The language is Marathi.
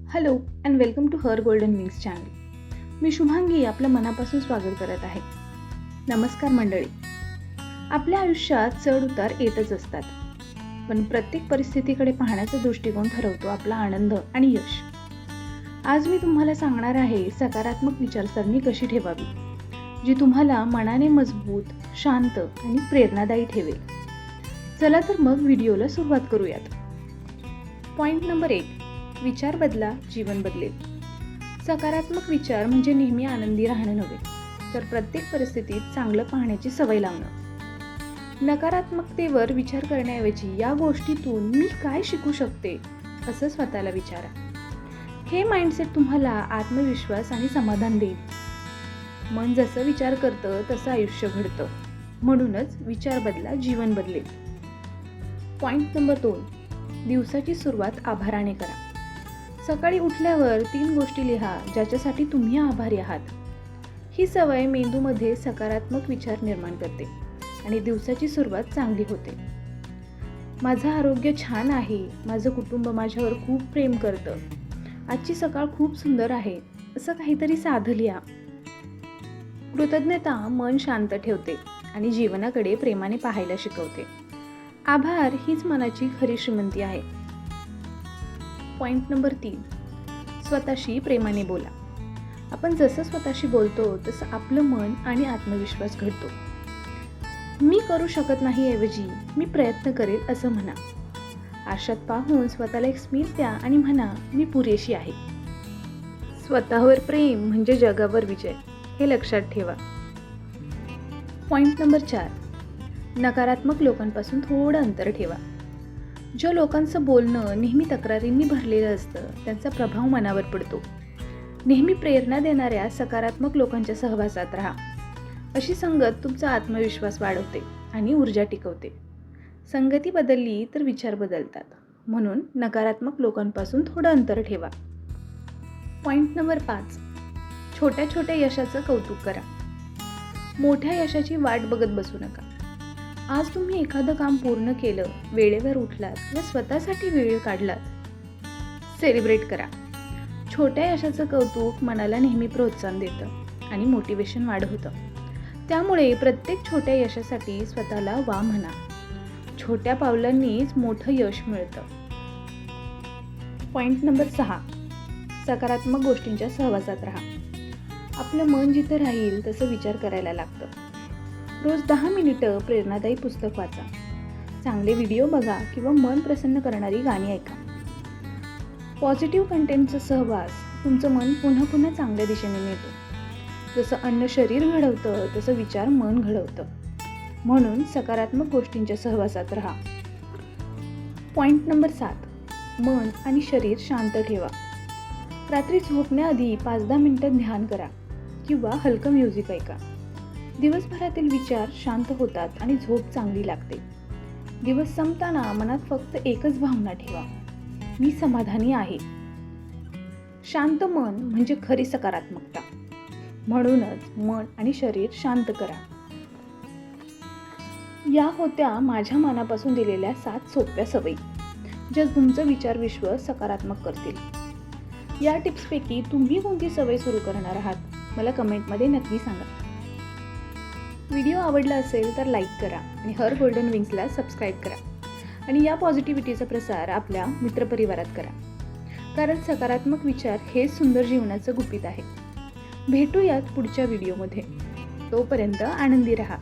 Hello and welcome to her golden wings channel. मी शुभांगी आपलं मनापासून स्वागत करत आहे. नमस्कार मंडळी. आपल्या आयुष्यात चढ उतार येतच असतात, पण प्रत्येक परिस्थितीकडे पाहण्याचा दृष्टिकोन ठरवतो आपला आनंद आणि यश. आज मी तुम्हाला सांगणार आहे सकारात्मक विचारसरणी कशी ठेवावी, जी तुम्हाला मनाने मजबूत, शांत आणि प्रेरणादायी ठेवेल. चला तर मग व्हिडिओला सुरुवात करूयात. Point number 1. विचार बदला, जीवन बदलेल. सकारात्मक विचार म्हणजे नेहमी आनंदी राहणं नव्हे, तर प्रत्येक परिस्थितीत चांगलं पाहण्याची सवय लावणं. नकारात्मकतेवर विचार करण्याऐवजी या गोष्टीतून मी काय शिकू शकते असं स्वतःला विचारा. हे माइंडसेट तुम्हाला आत्मविश्वास आणि समाधान देईल. मन जसं विचार करतं तसं आयुष्य घडतं. म्हणूनच विचार बदला, जीवन बदलेल. Point number 2. दिवसाची सुरुवात आभाराने करा. सकाळी उठल्यावर 3 गोष्टी लिहा ज्याच्यासाठी तुम्ही आभारी आहात. ही सवय मेंदूमध्ये सकारात्मक विचार निर्माण करते आणि दिवसाची सुरुवात चांगली होते. माझं आरोग्य छान आहे, माझं कुटुंब माझ्यावर खूप प्रेम करतं, आजची सकाळ खूप सुंदर आहे, असं काहीतरी साधं लिहा. कृतज्ञता मन शांत ठेवते आणि जीवनाकडे प्रेमाने पाहायला शिकवते. आभार हीच मनाची खरी श्रीमंती आहे. Point number 3. स्वतःशी प्रेमाने बोला. आपण जसं स्वतःशी बोलतो तसं आपलं मन आणि आत्मविश्वास घडतो. मी करू शकत नाही ऐवजी मी प्रयत्न करेल असं म्हणा. आरशात पाहून स्वतःला एक स्मित द्या आणि म्हणा, मी पुरेशी आहे. स्वतःवर प्रेम म्हणजे जगावर विजय, हे लक्षात ठेवा. Point number 4. नकारात्मक लोकांपासून थोडं अंतर ठेवा. ज्या लोकांचं बोलणं नेहमी तक्रारींनी भरलेलं असतं त्यांचा प्रभाव मनावर पडतो. नेहमी प्रेरणा देणाऱ्या सकारात्मक लोकांच्या सहवासात राहा. अशी संगत तुमचा आत्मविश्वास वाढवते आणि ऊर्जा टिकवते. संगती बदलली तर विचार बदलतात, म्हणून नकारात्मक लोकांपासून थोडं अंतर ठेवा. Point number 5. छोट्या छोट्या यशाचं कौतुक करा. मोठ्या यशाची वाट बघत बसू नका. आज तुम्ही एखादं काम पूर्ण केलं, वेळेवर उठलात किंवा स्वतःसाठी वेळ काढलात, सेलिब्रेट करा. छोट्या यशाचं कौतुक मनाला नेहमी प्रोत्साहन देतं आणि मोटिवेशन वाढवतं. त्यामुळे प्रत्येक छोट्या यशासाठी स्वतःला वा म्हणा. छोट्या पावलांनीच मोठं यश मिळतं. Point number 6. सकारात्मक गोष्टींच्या सहवासात राहा. आपलं मन जिथं राहील तसं विचार करायला लागतं. रोज 10 मिनिटं प्रेरणादायी पुस्तक वाचा, चांगले व्हिडिओ बघा किंवा मन प्रसन्न करणारी गाणी ऐका. पॉझिटिव्ह कंटेंटचा सहवास तुमचं मन पुन्हा पुन्हा चांगल्या दिशेने नेतो. जसं अन्न शरीर घडवतं तसं विचार मन घडवतं. म्हणून सकारात्मक गोष्टींच्या सहवासात राहा. Point number 7. मन आणि शरीर शांत ठेवा. रात्री झोपण्याआधी 5-10 मिनिटं ध्यान करा किंवा हलकं म्युझिक ऐका. दिवसभरातील विचार शांत होतात आणि झोप चांगली लागते. दिवस संपताना मनात फक्त एकच भावना ठेवा, मी समाधानी आहे. शांत मन म्हणजे खरी सकारात्मकता. म्हणूनच मन आणि शरीर शांत करा. या होत्या माझ्या मनापासून दिलेल्या 7 सोप्या सवयी, ज्या तुमचं विचार विश्व सकारात्मक करतील. या टिप्सपैकी तुम्ही कोणती सवय सुरू करणार आहात मला कमेंटमध्ये नक्की सांगा. व्हिडिओ आवडला असेल तर लाईक करा आणि हर गोल्डन विंग्सला सबस्क्राईब करा आणि या पॉझिटिव्हिटीचा प्रसार आपल्या मित्रपरिवारात करा, कारण सकारात्मक विचार हेच सुंदर जीवनाचं गुपित आहे. भेटूयात पुढच्या व्हिडिओमध्ये. तोपर्यंत आनंदी राहा.